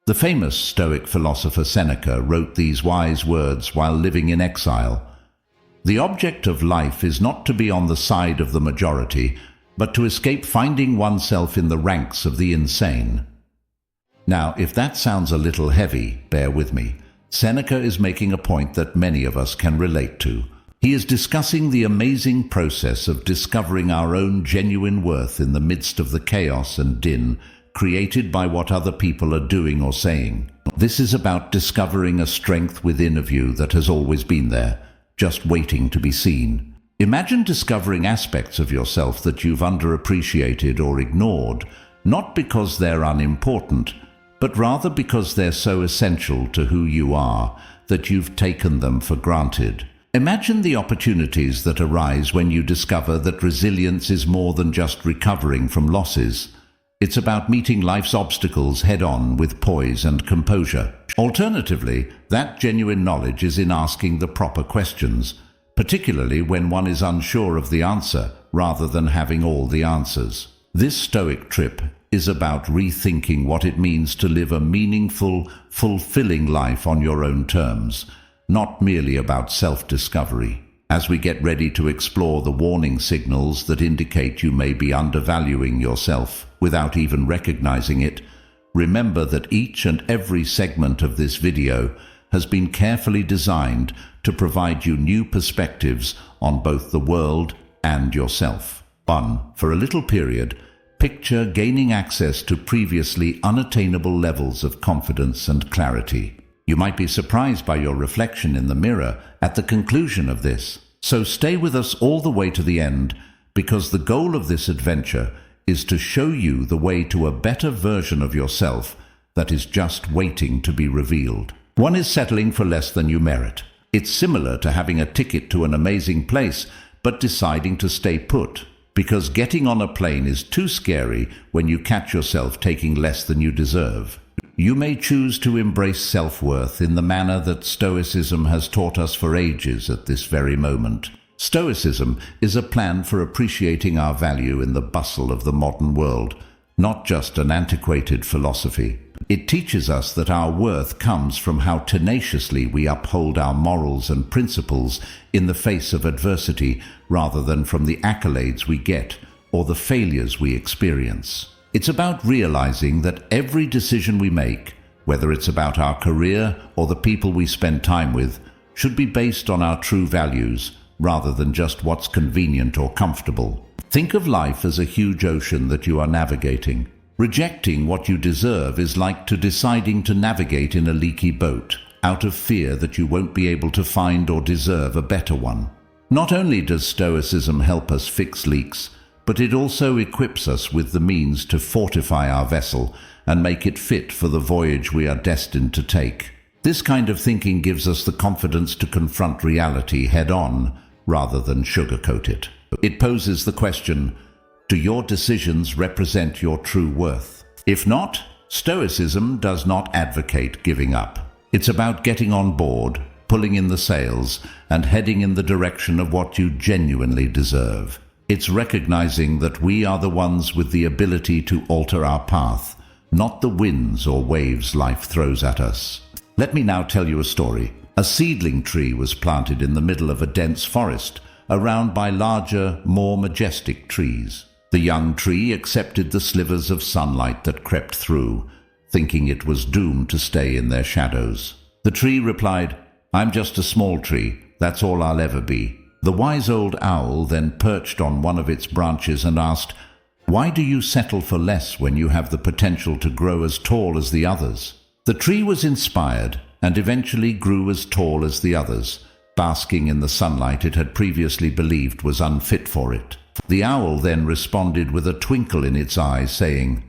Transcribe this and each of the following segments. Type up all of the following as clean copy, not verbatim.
The famous Stoic philosopher Seneca wrote these wise words while living in exile. The object of life is not to be on the side of the majority, but to escape finding oneself in the ranks of the insane. Now, if that sounds a little heavy, bear with me. Seneca is making a point that many of us can relate to. He is discussing the amazing process of discovering our own genuine worth in the midst of the chaos and din created by what other people are doing or saying. This is about discovering a strength within of you that has always been there, just waiting to be seen. Imagine discovering aspects of yourself that you've underappreciated or ignored, not because they're unimportant, but rather because they're so essential to who you are that you've taken them for granted. Imagine the opportunities that arise when you discover that resilience is more than just recovering from losses. It's about meeting life's obstacles head-on with poise and composure. Alternatively, that genuine knowledge is in asking the proper questions, particularly when one is unsure of the answer, rather than having all the answers. This Stoic trip is about rethinking what it means to live a meaningful, fulfilling life on your own terms, not merely about self-discovery. As we get ready to explore the warning signals that indicate you may be undervaluing yourself without even recognizing it, remember that each and every segment of this video has been carefully designed to provide you new perspectives on both the world and yourself. 1. For a little period, picture gaining access to previously unattainable levels of confidence and clarity. You might be surprised by your reflection in the mirror at the conclusion of this. So stay with us all the way to the end, because the goal of this adventure is to show you the way to a better version of yourself that is just waiting to be revealed. One is settling for less than you merit. It's similar to having a ticket to an amazing place, but deciding to stay put, because getting on a plane is too scary when you catch yourself taking less than you deserve. You may choose to embrace self-worth in the manner that Stoicism has taught us for ages at this very moment. Stoicism is a plan for appreciating our value in the bustle of the modern world, not just an antiquated philosophy. It teaches us that our worth comes from how tenaciously we uphold our morals and principles in the face of adversity, rather than from the accolades we get or the failures we experience. It's about realizing that every decision we make, whether it's about our career or the people we spend time with, should be based on our true values, rather than just what's convenient or comfortable. Think of life as a huge ocean that you are navigating. Rejecting what you deserve is like to deciding to navigate in a leaky boat, out of fear that you won't be able to find or deserve a better one. Not only does Stoicism help us fix leaks, but it also equips us with the means to fortify our vessel and make it fit for the voyage we are destined to take. This kind of thinking gives us the confidence to confront reality head-on, rather than sugarcoat it. It poses the question, do your decisions represent your true worth? If not, Stoicism does not advocate giving up. It's about getting on board, pulling in the sails, and heading in the direction of what you genuinely deserve. It's recognizing that we are the ones with the ability to alter our path, not the winds or waves life throws at us. Let me now tell you a story. A seedling tree was planted in the middle of a dense forest, around by larger, more majestic trees. The young tree accepted the slivers of sunlight that crept through, thinking it was doomed to stay in their shadows. The tree replied, "I'm just a small tree, that's all I'll ever be." The wise old owl then perched on one of its branches and asked, "Why do you settle for less when you have the potential to grow as tall as the others?" The tree was inspired and eventually grew as tall as the others, basking in the sunlight it had previously believed was unfit for it. The owl then responded with a twinkle in its eyes, saying,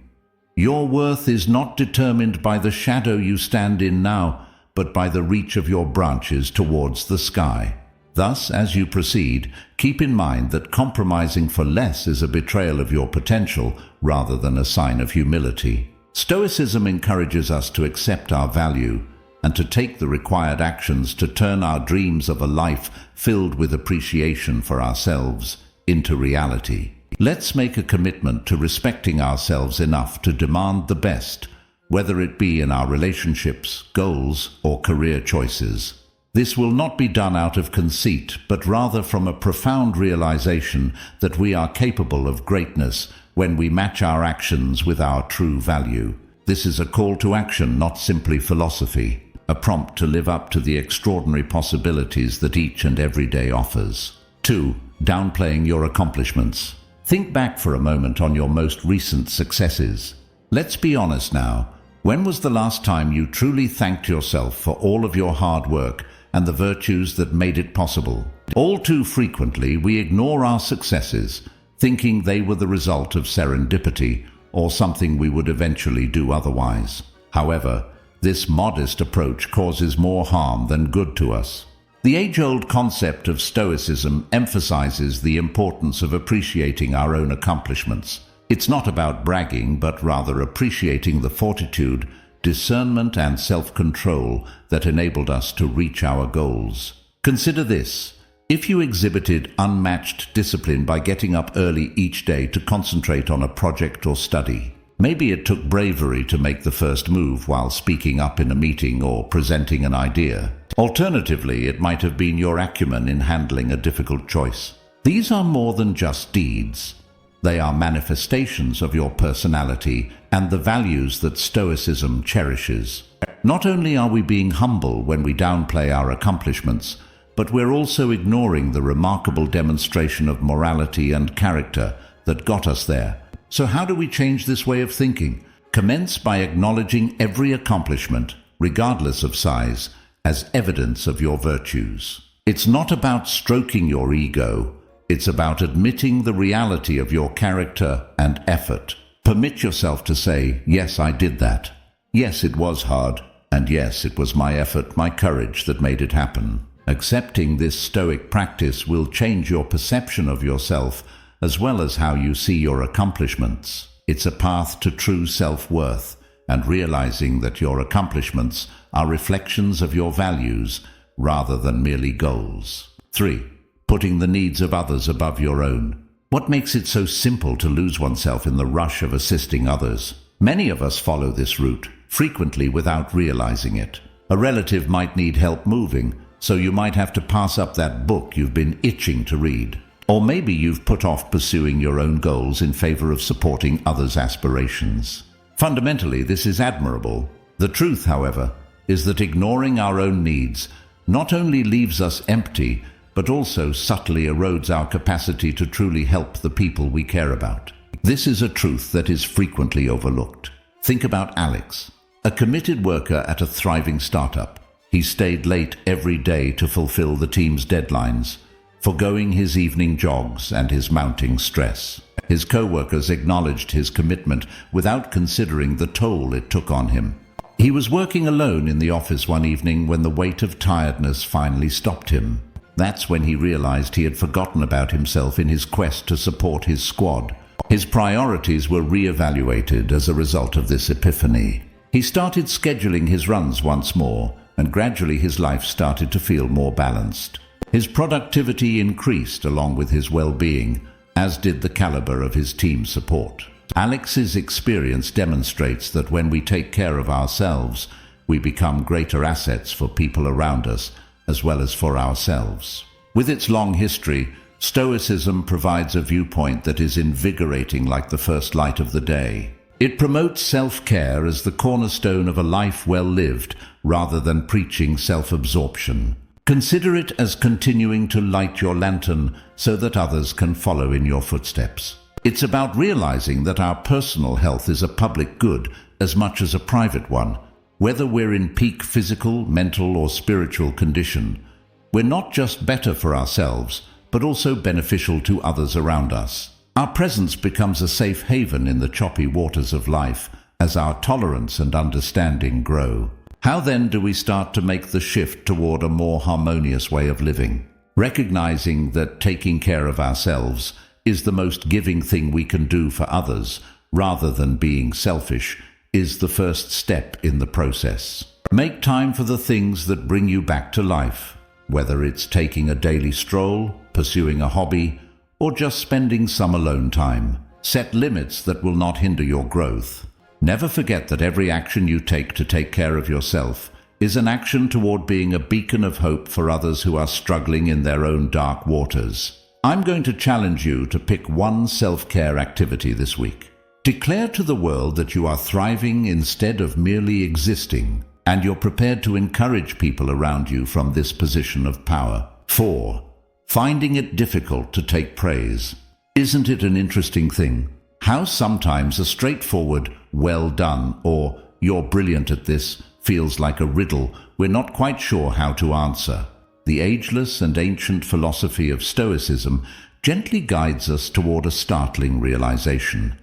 "Your worth is not determined by the shadow you stand in now, but by the reach of your branches towards the sky." Thus, as you proceed, keep in mind that compromising for less is a betrayal of your potential rather than a sign of humility. Stoicism encourages us to accept our value and to take the required actions to turn our dreams of a life filled with appreciation for ourselves into reality. Let's make a commitment to respecting ourselves enough to demand the best, whether it be in our relationships, goals, or career choices. This will not be done out of conceit, but rather from a profound realization that we are capable of greatness when we match our actions with our true value. This is a call to action, not simply philosophy, a prompt to live up to the extraordinary possibilities that each and every day offers. 2. Downplaying your accomplishments. Think back for a moment on your most recent successes. Let's be honest now. When was the last time you truly thanked yourself for all of your hard work and the virtues that made it possible? All too frequently, we ignore our successes, thinking they were the result of serendipity or something we would eventually do otherwise. However, this modest approach causes more harm than good to us. The age-old concept of Stoicism emphasizes the importance of appreciating our own accomplishments. It's not about bragging, but rather appreciating the fortitude, discernment, and self-control that enabled us to reach our goals. Consider this. If you exhibited unmatched discipline by getting up early each day to concentrate on a project or study, maybe it took bravery to make the first move while speaking up in a meeting or presenting an idea. Alternatively, it might have been your acumen in handling a difficult choice. These are more than just deeds. They are manifestations of your personality and the values that Stoicism cherishes. Not only are we being humble when we downplay our accomplishments, but we're also ignoring the remarkable demonstration of morality and character that got us there. So how do we change this way of thinking? Commence by acknowledging every accomplishment, regardless of size, as evidence of your virtues. It's not about stroking your ego. It's about admitting the reality of your character and effort. Permit yourself to say, yes, I did that. Yes, it was hard. And yes, it was my effort, my courage that made it happen. Accepting this Stoic practice will change your perception of yourself as well as how you see your accomplishments. It's a path to true self-worth and realizing that your accomplishments are reflections of your values rather than merely goals. 3. Putting the needs of others above your own. What makes it so simple to lose oneself in the rush of assisting others? Many of us follow this route, frequently without realizing it. A relative might need help moving, so you might have to pass up that book you've been itching to read. Or maybe you've put off pursuing your own goals in favor of supporting others' aspirations. Fundamentally, this is admirable. The truth, however, is that ignoring our own needs not only leaves us empty, but also subtly erodes our capacity to truly help the people we care about. This is a truth that is frequently overlooked. Think about Alex, a committed worker at a thriving startup. He stayed late every day to fulfill the team's deadlines, forgoing his evening jogs and his mounting stress. His co-workers acknowledged his commitment without considering the toll it took on him. He was working alone in the office one evening when the weight of tiredness finally stopped him. That's when he realized he had forgotten about himself in his quest to support his squad. His priorities were re-evaluated as a result of this epiphany. He started scheduling his runs once more, and gradually his life started to feel more balanced. His productivity increased along with his well-being, as did the caliber of his team support. Alex's experience demonstrates that when we take care of ourselves, we become greater assets for people around us, as well as for ourselves. With its long history, Stoicism provides a viewpoint that is invigorating like the first light of the day. It promotes self-care as the cornerstone of a life well lived, rather than preaching self-absorption. Consider it as continuing to light your lantern so that others can follow in your footsteps. It's about realizing that our personal health is a public good as much as a private one. Whether we're in peak physical, mental, or spiritual condition, we're not just better for ourselves, but also beneficial to others around us. Our presence becomes a safe haven in the choppy waters of life as our tolerance and understanding grow. How then do we start to make the shift toward a more harmonious way of living? Recognizing that taking care of ourselves is the most giving thing we can do for others, rather than being selfish, is the first step in the process. Make time for the things that bring you back to life, whether it's taking a daily stroll, pursuing a hobby, or just spending some alone time. Set limits that will not hinder your growth. Never forget that every action you take to take care of yourself is an action toward being a beacon of hope for others who are struggling in their own dark waters. I'm going to challenge you to pick one self-care activity this week. Declare to the world that you are thriving instead of merely existing, and you're prepared to encourage people around you from this position of power. 4. Finding it difficult to take praise. Isn't it an interesting thing how sometimes a straightforward, "well done," or "you're brilliant at this," feels like a riddle we're not quite sure how to answer? The ageless and ancient philosophy of Stoicism gently guides us toward a startling realization.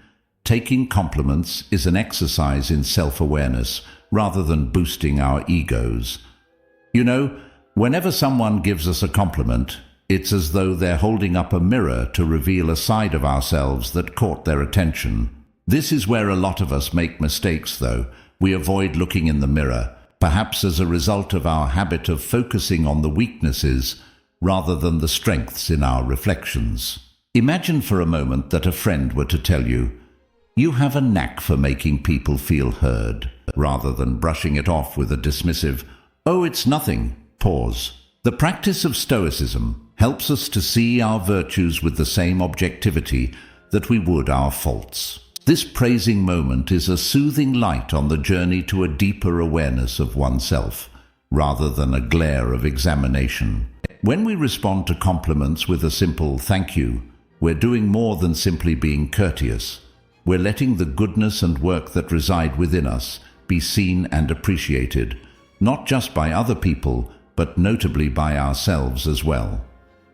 Taking compliments is an exercise in self-awareness rather than boosting our egos. You know, whenever someone gives us a compliment, it's as though they're holding up a mirror to reveal a side of ourselves that caught their attention. This is where a lot of us make mistakes, though. We avoid looking in the mirror, perhaps as a result of our habit of focusing on the weaknesses rather than the strengths in our reflections. Imagine for a moment that a friend were to tell you, "You have a knack for making people feel heard," rather than brushing it off with a dismissive, "Oh, it's nothing." Pause. The practice of Stoicism helps us to see our virtues with the same objectivity that we would our faults. This praising moment is a soothing light on the journey to a deeper awareness of oneself, rather than a glare of examination. When we respond to compliments with a simple "thank you," we're doing more than simply being courteous. We're letting the goodness and work that reside within us be seen and appreciated, not just by other people, but notably by ourselves as well.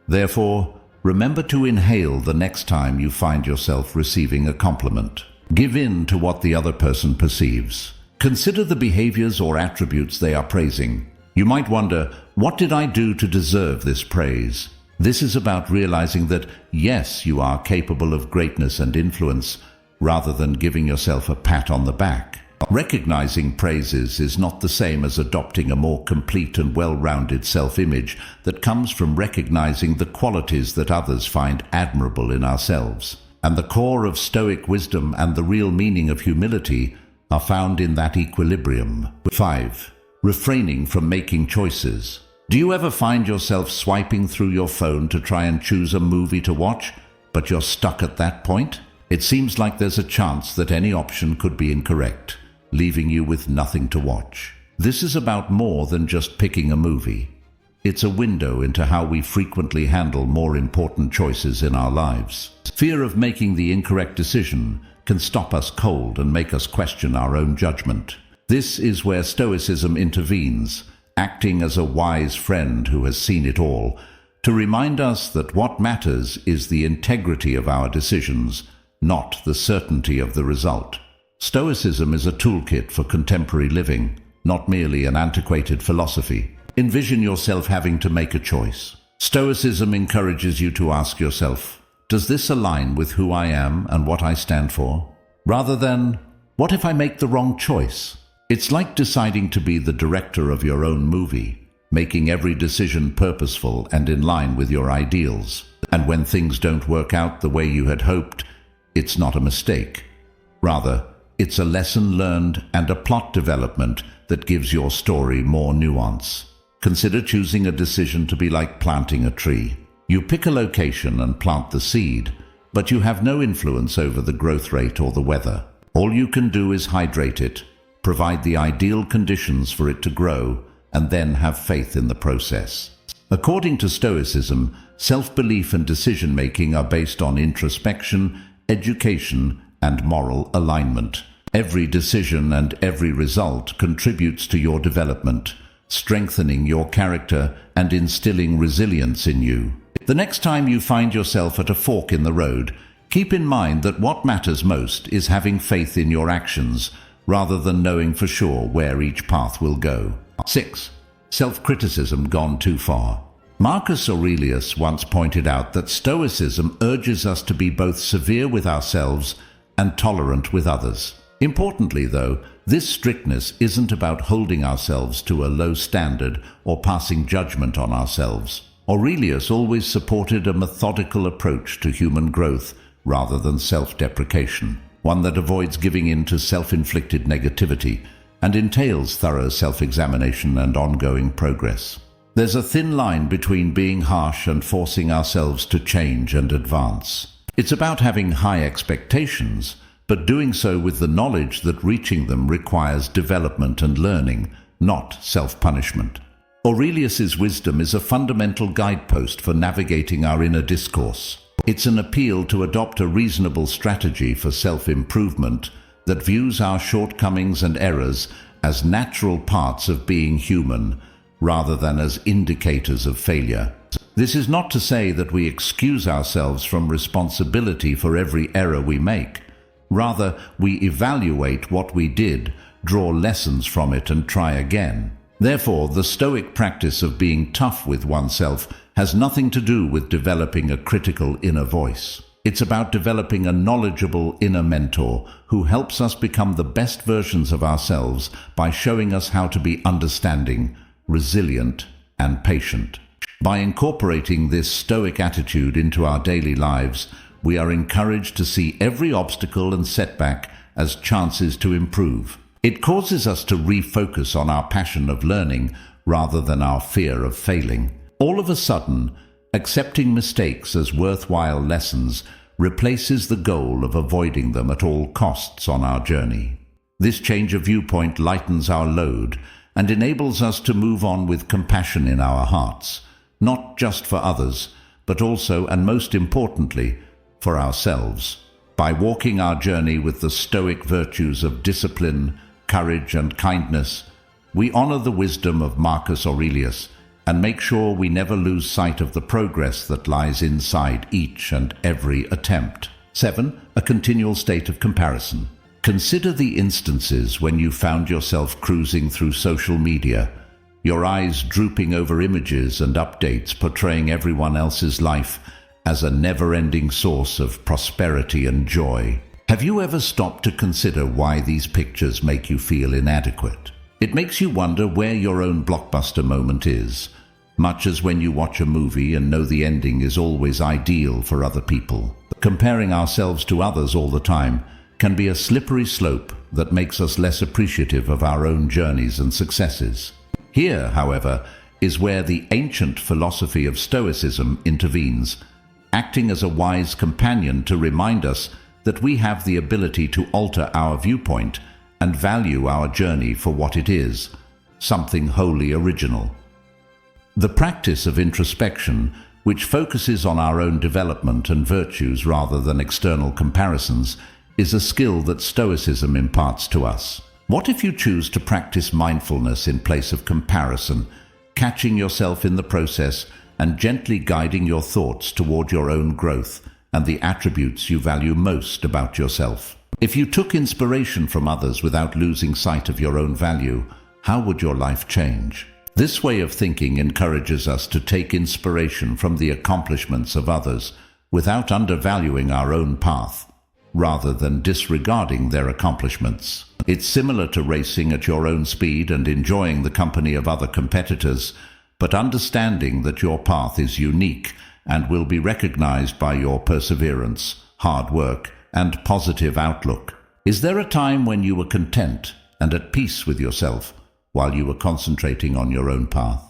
Therefore, remember to inhale the next time you find yourself receiving a compliment. Give in to what the other person perceives. Consider the behaviors or attributes they are praising. You might wonder, what did I do to deserve this praise? This is about realizing that, yes, you are capable of greatness and influence, rather than giving yourself a pat on the back. Recognizing praises is not the same as adopting a more complete and well-rounded self-image that comes from recognizing the qualities that others find admirable in ourselves. And the core of Stoic wisdom and the real meaning of humility are found in that equilibrium. 5. Refraining from making choices. Do you ever find yourself swiping through your phone to try and choose a movie to watch, but you're stuck at that point? It seems like there's a chance that any option could be incorrect, leaving you with nothing to watch. This is about more than just picking a movie. It's a window into how we frequently handle more important choices in our lives. Fear of making the incorrect decision can stop us cold and make us question our own judgment. This is where Stoicism intervenes, acting as a wise friend who has seen it all, to remind us that what matters is the integrity of our decisions, not the certainty of the result. Stoicism is a toolkit for contemporary living, not merely an antiquated philosophy. Envision yourself having to make a choice. Stoicism encourages you to ask yourself, does this align with who I am and what I stand for? Rather than, what if I make the wrong choice? It's like deciding to be the director of your own movie, making every decision purposeful and in line with your ideals. And when things don't work out the way you had hoped, it's not a mistake. Rather, it's a lesson learned and a plot development that gives your story more nuance. Consider choosing a decision to be like planting a tree. You pick a location and plant the seed, but you have no influence over the growth rate or the weather. All you can do is hydrate it, provide the ideal conditions for it to grow, and then have faith in the process. According to Stoicism, self-belief and decision-making are based on introspection, education, and moral alignment. Every decision and every result contributes to your development, strengthening your character and instilling resilience in you. The next time you find yourself at a fork in the road, keep in mind that what matters most is having faith in your actions, rather than knowing for sure where each path will go. 6. Self-criticism gone too far. Marcus Aurelius once pointed out that Stoicism urges us to be both severe with ourselves and tolerant with others. Importantly, though, this strictness isn't about holding ourselves to a low standard or passing judgment on ourselves. Aurelius always supported a methodical approach to human growth rather than self-deprecation. one that avoids giving in to self-inflicted negativity and entails thorough self-examination and ongoing progress. There's a thin line between being harsh and forcing ourselves to change and advance. It's about having high expectations, but doing so with the knowledge that reaching them requires development and learning, not self-punishment. Aurelius's wisdom is a fundamental guidepost for navigating our inner discourse. It's an appeal to adopt a reasonable strategy for self-improvement that views our shortcomings and errors as natural parts of being human, rather than as indicators of failure. This is not to say that we excuse ourselves from responsibility for every error we make. Rather, we evaluate what we did, draw lessons from it, and try again. Therefore, the Stoic practice of being tough with oneself has nothing to do with developing a critical inner voice. It's about developing a knowledgeable inner mentor who helps us become the best versions of ourselves by showing us how to be understanding, resilient, and patient. By incorporating this Stoic attitude into our daily lives, we are encouraged to see every obstacle and setback as chances to improve. It causes us to refocus on our passion of learning rather than our fear of failing. All of a sudden, accepting mistakes as worthwhile lessons replaces the goal of avoiding them at all costs on our journey. This change of viewpoint lightens our load and enables us to move on with compassion in our hearts, not just for others, but also, and most importantly, for ourselves. By walking our journey with the Stoic virtues of discipline, courage, and kindness, we honor the wisdom of Marcus Aurelius and make sure we never lose sight of the progress that lies inside each and every attempt. 7. A continual state of comparison. Consider the instances when you found yourself cruising through social media, your eyes drooping over images and updates portraying everyone else's life as a never-ending source of prosperity and joy. Have you ever stopped to consider why these pictures make you feel inadequate? It makes you wonder where your own blockbuster moment is, much as when you watch a movie and know the ending is always ideal for other people. Comparing ourselves to others all the time can be a slippery slope that makes us less appreciative of our own journeys and successes. Here, however, is where the ancient philosophy of Stoicism intervenes, acting as a wise companion to remind us that we have the ability to alter our viewpoint and value our journey for what it is, something wholly original. The practice of introspection, which focuses on our own development and virtues rather than external comparisons, is a skill that Stoicism imparts to us. What if you choose to practice mindfulness in place of comparison, catching yourself in the process and gently guiding your thoughts toward your own growth and the attributes you value most about yourself? If you took inspiration from others without losing sight of your own value, how would your life change? This way of thinking encourages us to take inspiration from the accomplishments of others without undervaluing our own path, rather than disregarding their accomplishments. It's similar to racing at your own speed and enjoying the company of other competitors, but understanding that your path is unique and will be recognized by your perseverance, hard work, and positive outlook. Is there a time when you were content and at peace with yourself while you were concentrating on your own path?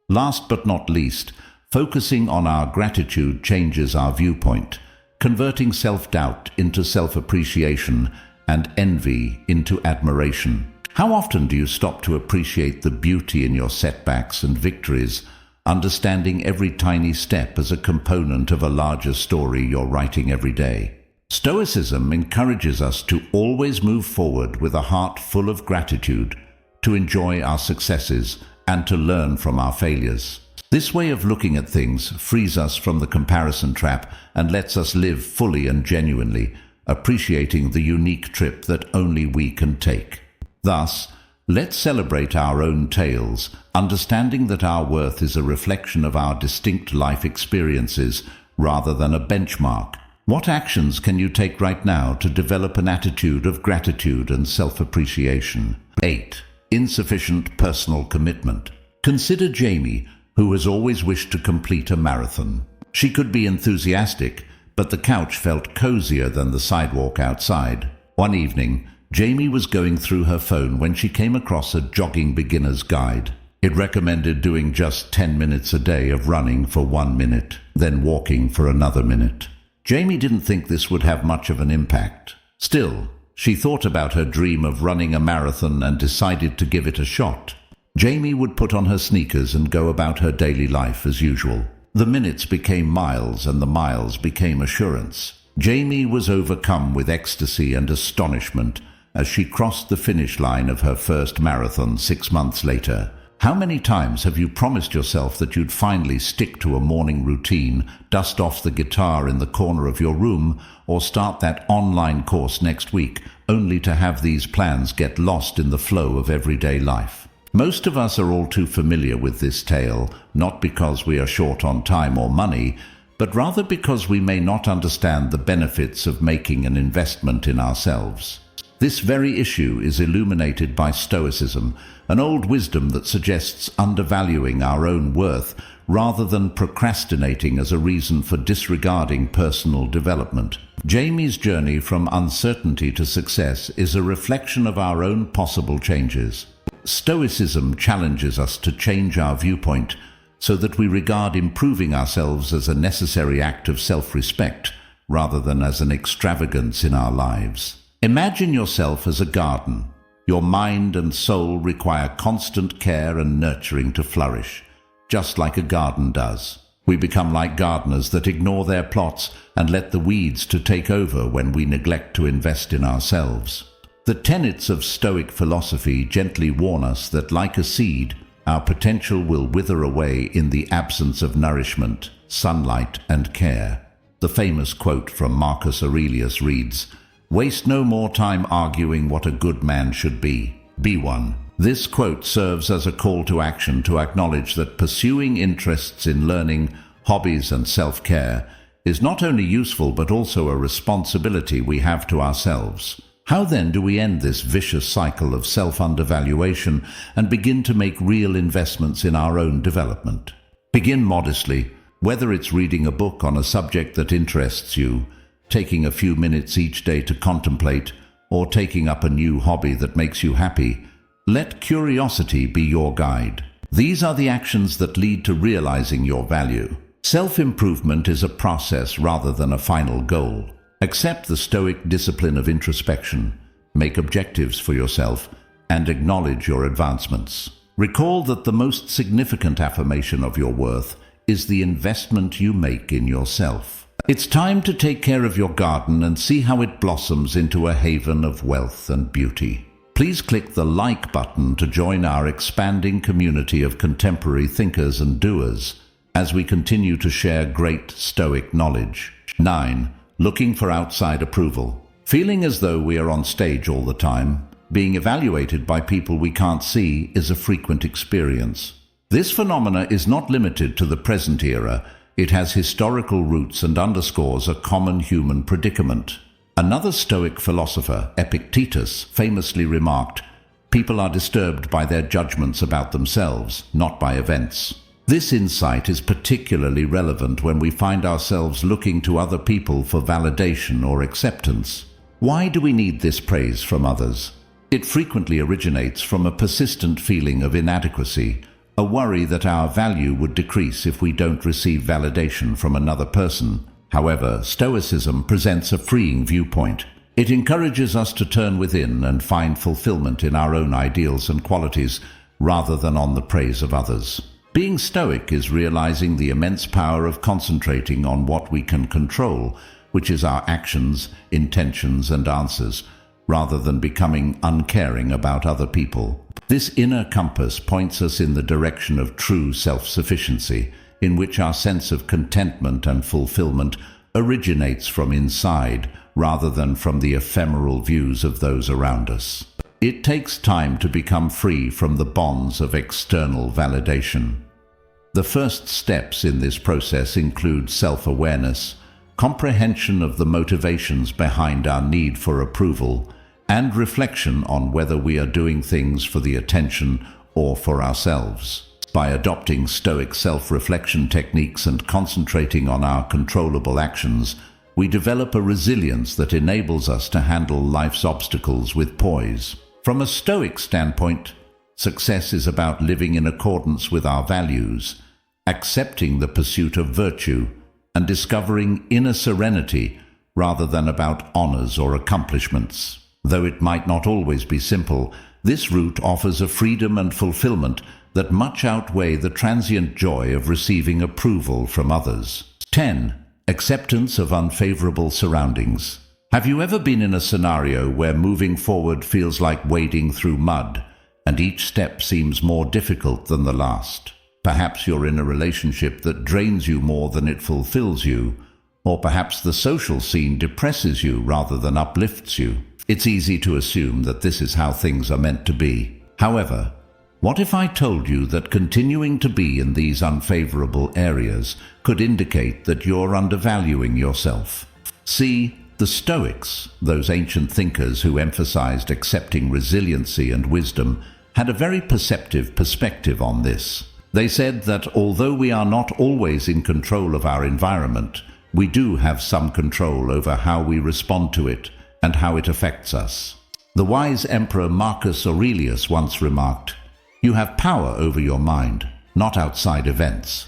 Last but not least, focusing on our gratitude changes our viewpoint, converting self-doubt into self-appreciation and envy into admiration. How often do you stop to appreciate the beauty in your setbacks and victories, understanding every tiny step as a component of a larger story you're writing every day? Stoicism encourages us to always move forward with a heart full of gratitude, to enjoy our successes and to learn from our failures. This way of looking at things frees us from the comparison trap and lets us live fully and genuinely, appreciating the unique trip that only we can take. Thus, let's celebrate our own tales, understanding that our worth is a reflection of our distinct life experiences rather than a benchmark. What actions can you take right now to develop an attitude of gratitude and self-appreciation? 8. Insufficient personal commitment. Consider Jamie, who has always wished to complete a marathon. She could be enthusiastic, but the couch felt cozier than the sidewalk outside. One evening, Jamie was going through her phone when she came across a jogging beginner's guide. It recommended doing just 10 minutes a day of running for 1 minute, then walking for another minute. Jamie didn't think this would have much of an impact. Still, she thought about her dream of running a marathon and decided to give it a shot. Jamie would put on her sneakers and go about her daily life as usual. The minutes became miles and the miles became assurance. Jamie was overcome with ecstasy and astonishment as she crossed the finish line of her first marathon 6 months later. How many times have you promised yourself that you'd finally stick to a morning routine, dust off the guitar in the corner of your room, or start that online course next week, only to have these plans get lost in the flow of everyday life? Most of us are all too familiar with this tale, not because we are short on time or money, but rather because we may not understand the benefits of making an investment in ourselves. This very issue is illuminated by Stoicism, an old wisdom that suggests undervaluing our own worth rather than procrastinating as a reason for disregarding personal development. Jamie's journey from uncertainty to success is a reflection of our own possible changes. Stoicism challenges us to change our viewpoint so that we regard improving ourselves as a necessary act of self-respect rather than as an extravagance in our lives. Imagine yourself as a garden. Your mind and soul require constant care and nurturing to flourish, just like a garden does. We become like gardeners that ignore their plots and let the weeds to take over when we neglect to invest in ourselves. The tenets of Stoic philosophy gently warn us that, like a seed, our potential will wither away in the absence of nourishment, sunlight, and care. The famous quote from Marcus Aurelius reads, "Waste no more time arguing what a good man should be. Be one." This quote serves as a call to action to acknowledge that pursuing interests in learning, hobbies, and self-care is not only useful but also a responsibility we have to ourselves. How then do we end this vicious cycle of self-undervaluation and begin to make real investments in our own development? Begin modestly, whether it's reading a book on a subject that interests you, taking a few minutes each day to contemplate, or taking up a new hobby that makes you happy. Let curiosity be your guide. These are the actions that lead to realizing your value. Self-improvement is a process rather than a final goal. Accept the Stoic discipline of introspection, make objectives for yourself, and acknowledge your advancements. Recall that the most significant affirmation of your worth is the investment you make in yourself. It's time to take care of your garden and see how it blossoms into a haven of wealth and beauty. Please click the like button to join our expanding community of contemporary thinkers and doers as we continue to share great Stoic knowledge. 9. Looking for outside approval. Feeling as though we are on stage all the time, being evaluated by people we can't see, is a frequent experience. This phenomena is not limited to the present era. It has historical roots and underscores a common human predicament. Another Stoic philosopher, Epictetus, famously remarked, "People are disturbed by their judgments about themselves, not by events." This insight is particularly relevant when we find ourselves looking to other people for validation or acceptance. Why do we need this praise from others? It frequently originates from a persistent feeling of inadequacy, a worry that our value would decrease if we don't receive validation from another person. However, Stoicism presents a freeing viewpoint. It encourages us to turn within and find fulfillment in our own ideals and qualities, rather than on the praise of others. Being Stoic is realizing the immense power of concentrating on what we can control, which is our actions, intentions, and answers, rather than becoming uncaring about other people. This inner compass points us in the direction of true self-sufficiency, in which our sense of contentment and fulfillment originates from inside, rather than from the ephemeral views of those around us. It takes time to become free from the bonds of external validation. The first steps in this process include self-awareness, comprehension of the motivations behind our need for approval, and reflection on whether we are doing things for the attention or for ourselves. By adopting Stoic self-reflection techniques and concentrating on our controllable actions, we develop a resilience that enables us to handle life's obstacles with poise. From a Stoic standpoint, success is about living in accordance with our values, accepting the pursuit of virtue, and discovering inner serenity rather than about honors or accomplishments. Though it might not always be simple, this route offers a freedom and fulfillment that much outweigh the transient joy of receiving approval from others. 10. Acceptance of unfavorable surroundings. Have you ever been in a scenario where moving forward feels like wading through mud, and each step seems more difficult than the last? Perhaps you're in a relationship that drains you more than it fulfills you, or perhaps the social scene depresses you rather than uplifts you. It's easy to assume that this is how things are meant to be. However, what if I told you that continuing to be in these unfavorable areas could indicate that you're undervaluing yourself? See, the Stoics, those ancient thinkers who emphasized accepting resiliency and wisdom, had a very perceptive perspective on this. They said that although we are not always in control of our environment, we do have some control over how we respond to it and how it affects us. The wise emperor Marcus Aurelius once remarked, "You have power over your mind, not outside events.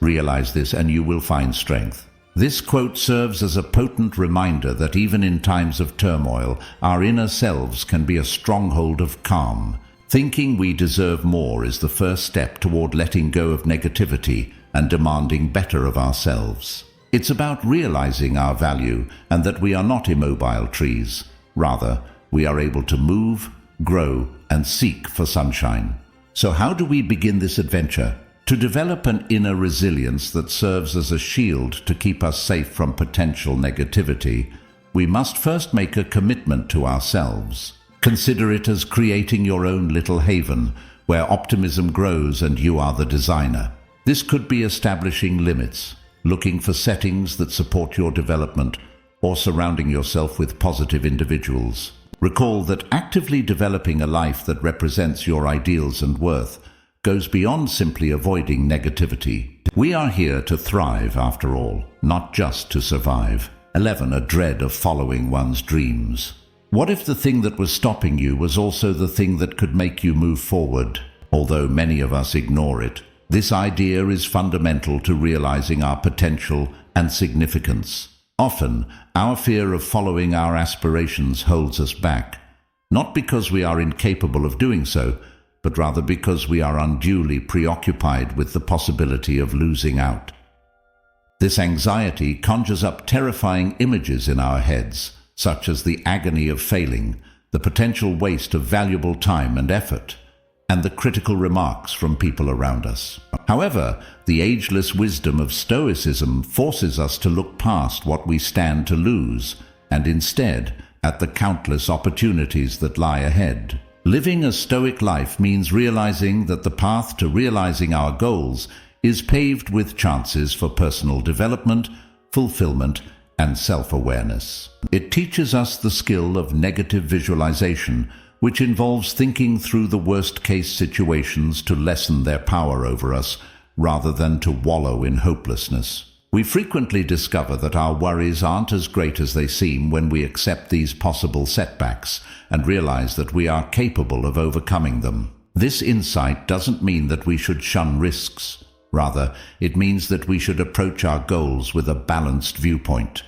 Realize this and you will find strength." This quote serves as a potent reminder that even in times of turmoil, our inner selves can be a stronghold of calm. Thinking we deserve more is the first step toward letting go of negativity and demanding better of ourselves. It's about realizing our value and that we are not immobile trees. Rather, we are able to move, grow, and seek for sunshine. So how do we begin this adventure? To develop an inner resilience that serves as a shield to keep us safe from potential negativity, we must first make a commitment to ourselves. Consider it as creating your own little haven, where optimism grows and you are the designer. This could be establishing limits, looking for settings that support your development, or surrounding yourself with positive individuals. Recall that actively developing a life that represents your ideals and worth goes beyond simply avoiding negativity. We are here to thrive, after all, not just to survive. 11. A dread of following one's dreams. What if the thing that was stopping you was also the thing that could make you move forward? Although many of us ignore it, this idea is fundamental to realizing our potential and significance. Often, our fear of following our aspirations holds us back, not because we are incapable of doing so, but rather because we are unduly preoccupied with the possibility of losing out. This anxiety conjures up terrifying images in our heads, such as the agony of failing, the potential waste of valuable time and effort, and the critical remarks from people around us. However, the ageless wisdom of Stoicism forces us to look past what we stand to lose, and instead at the countless opportunities that lie ahead. Living a Stoic life means realizing that the path to realizing our goals is paved with chances for personal development, fulfillment, and self-awareness. It teaches us the skill of negative visualization, which involves thinking through the worst-case situations to lessen their power over us, rather than to wallow in hopelessness. We frequently discover that our worries aren't as great as they seem when we accept these possible setbacks and realize that we are capable of overcoming them. This insight doesn't mean that we should shun risks. Rather, it means that we should approach our goals with a balanced viewpoint,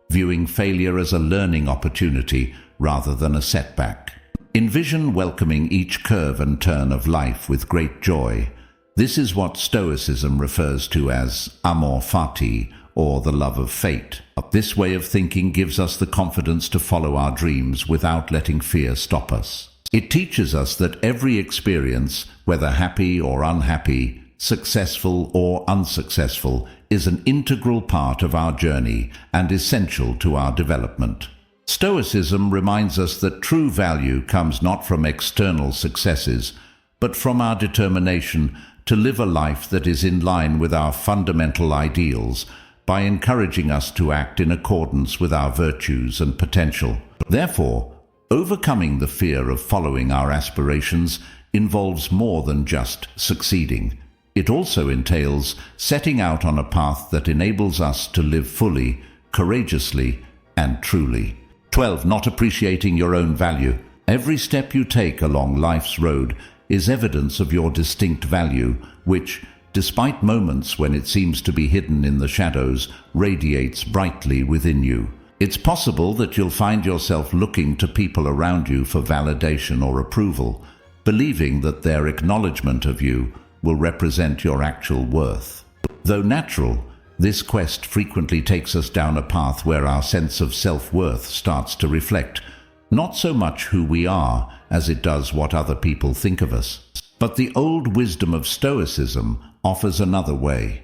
viewing failure as a learning opportunity rather than a setback. Envision welcoming each curve and turn of life with great joy. This is what Stoicism refers to as amor fati, or the love of fate. This way of thinking gives us the confidence to follow our dreams without letting fear stop us. It teaches us that every experience, whether happy or unhappy, successful or unsuccessful, is an integral part of our journey and essential to our development. Stoicism reminds us that true value comes not from external successes, but from our determination to live a life that is in line with our fundamental ideals, by encouraging us to act in accordance with our virtues and potential. Therefore, overcoming the fear of following our aspirations involves more than just succeeding. It also entails setting out on a path that enables us to live fully, courageously, and truly. 12. Not appreciating your own value. Every step you take along life's road is evidence of your distinct value, which, despite moments when it seems to be hidden in the shadows, radiates brightly within you. It's possible that you'll find yourself looking to people around you for validation or approval, believing that their acknowledgement of you will represent your actual worth. Though natural, this quest frequently takes us down a path where our sense of self-worth starts to reflect not so much who we are as it does what other people think of us. But the old wisdom of Stoicism offers another way.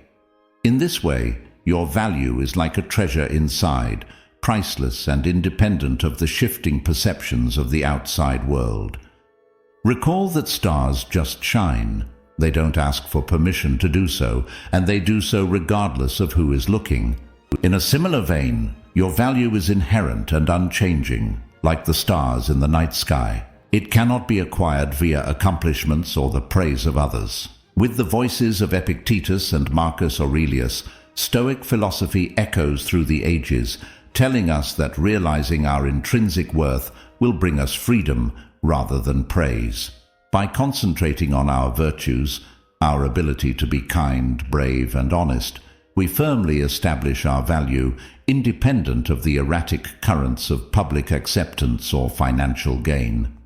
In this way, your value is like a treasure inside, priceless and independent of the shifting perceptions of the outside world. Recall that stars just shine. They don't ask for permission to do so, and they do so regardless of who is looking. In a similar vein, your value is inherent and unchanging, like the stars in the night sky. It cannot be acquired via accomplishments or the praise of others. With the voices of Epictetus and Marcus Aurelius, Stoic philosophy echoes through the ages, telling us that realizing our intrinsic worth will bring us freedom rather than praise. By concentrating on our virtues, our ability to be kind, brave, and honest, we firmly establish our value independent of the erratic currents of public acceptance or financial gain.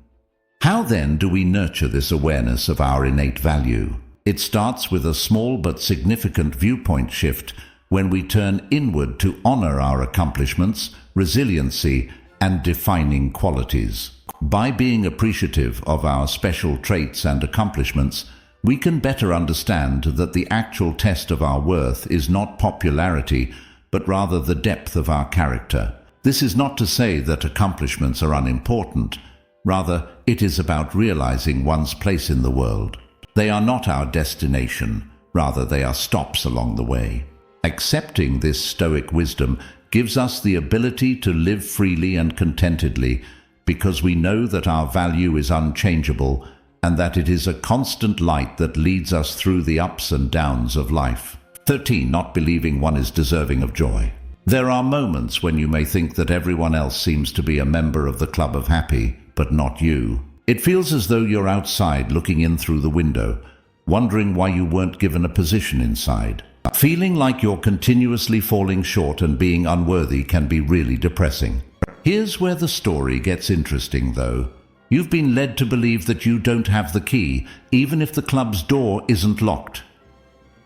How then do we nurture this awareness of our innate value? It starts with a small but significant viewpoint shift when we turn inward to honor our accomplishments, resiliency, and defining qualities. By being appreciative of our special traits and accomplishments, we can better understand that the actual test of our worth is not popularity, but rather the depth of our character. This is not to say that accomplishments are unimportant. Rather, it is about realizing one's place in the world. They are not our destination, rather they are stops along the way. Accepting this Stoic wisdom gives us the ability to live freely and contentedly, because we know that our value is unchangeable and that it is a constant light that leads us through the ups and downs of life. 13. Not believing one is deserving of joy. There are moments when you may think that everyone else seems to be a member of the club of happy, but not you. It feels as though you're outside looking in through the window, wondering why you weren't given a position inside. Feeling like you're continuously falling short and being unworthy can be really depressing. Here's where the story gets interesting, though. You've been led to believe that you don't have the key, even if the club's door isn't locked.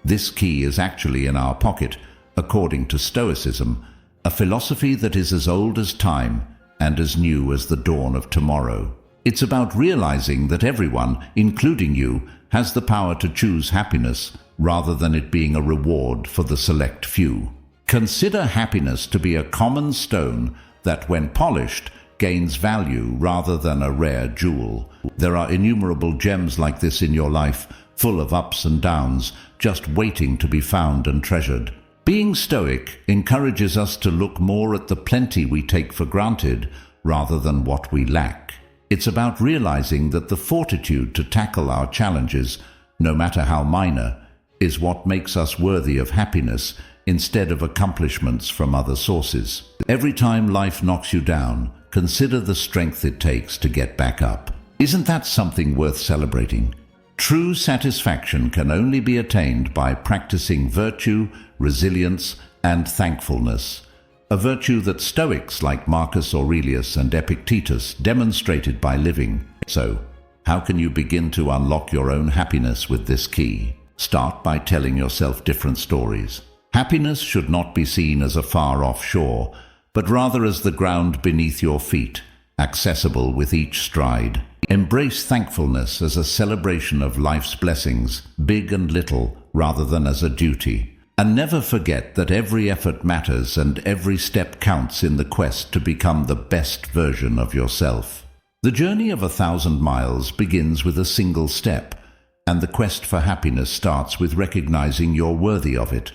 This key is actually in our pocket, according to Stoicism, a philosophy that is as old as time and as new as the dawn of tomorrow. It's about realizing that everyone, including you, has the power to choose happiness rather than it being a reward for the select few. Consider happiness to be a common stone that, when polished, gains value rather than a rare jewel. There are innumerable gems like this in your life, full of ups and downs, just waiting to be found and treasured. Being Stoic encourages us to look more at the plenty we take for granted rather than what we lack. It's about realizing that the fortitude to tackle our challenges, no matter how minor, is what makes us worthy of happiness instead of accomplishments from other sources. Every time life knocks you down, consider the strength it takes to get back up. Isn't that something worth celebrating? True satisfaction can only be attained by practicing virtue, resilience, and thankfulness, a virtue that Stoics like Marcus Aurelius and Epictetus demonstrated by living. So, how can you begin to unlock your own happiness with this key? Start by telling yourself different stories. Happiness should not be seen as a far-off shore, but rather as the ground beneath your feet, accessible with each stride. Embrace thankfulness as a celebration of life's blessings, big and little, rather than as a duty. And never forget that every effort matters and every step counts in the quest to become the best version of yourself. The journey of 1,000 miles begins with a single step, and the quest for happiness starts with recognizing you're worthy of it.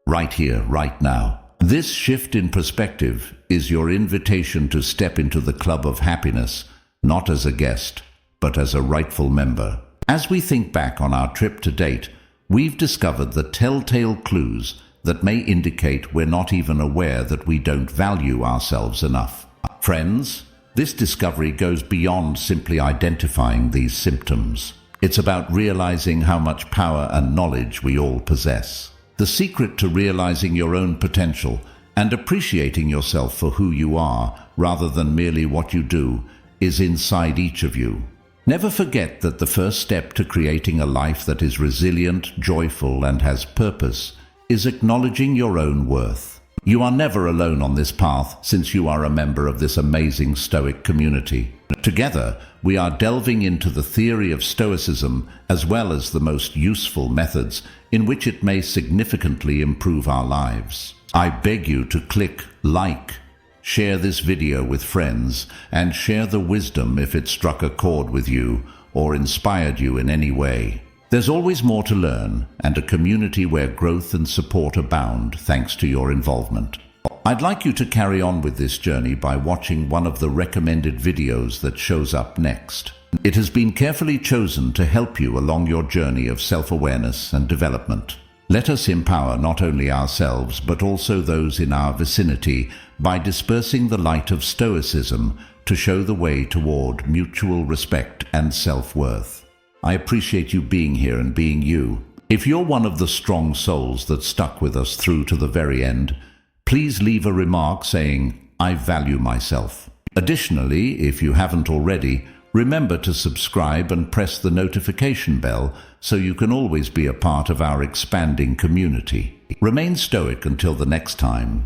Right here, right now. This shift in perspective is your invitation to step into the club of happiness, not as a guest, but as a rightful member. As we think back on our trip to date, we've discovered the telltale clues that may indicate we're not even aware that we don't value ourselves enough. Friends, this discovery goes beyond simply identifying these symptoms. It's about realizing how much power and knowledge we all possess. The secret to realizing your own potential and appreciating yourself for who you are, rather than merely what you do, is inside each of you. Never forget that the first step to creating a life that is resilient, joyful, and has purpose is acknowledging your own worth. You are never alone on this path, since you are a member of this amazing Stoic community. Together, we are delving into the theory of Stoicism as well as the most useful methods in which it may significantly improve our lives. I beg you to click like, share this video with friends, and share the wisdom if it struck a chord with you or inspired you in any way. There's always more to learn, and a community where growth and support abound thanks to your involvement. I'd like you to carry on with this journey by watching one of the recommended videos that shows up next. It has been carefully chosen to help you along your journey of self-awareness and development. Let us empower not only ourselves but also those in our vicinity by dispersing the light of Stoicism to show the way toward mutual respect and self-worth. I appreciate you being here and being you. If you're one of the strong souls that stuck with us through to the very end, please leave a remark saying, "I value myself." Additionally, if you haven't already, remember to subscribe and press the notification bell so you can always be a part of our expanding community. Remain stoic until the next time.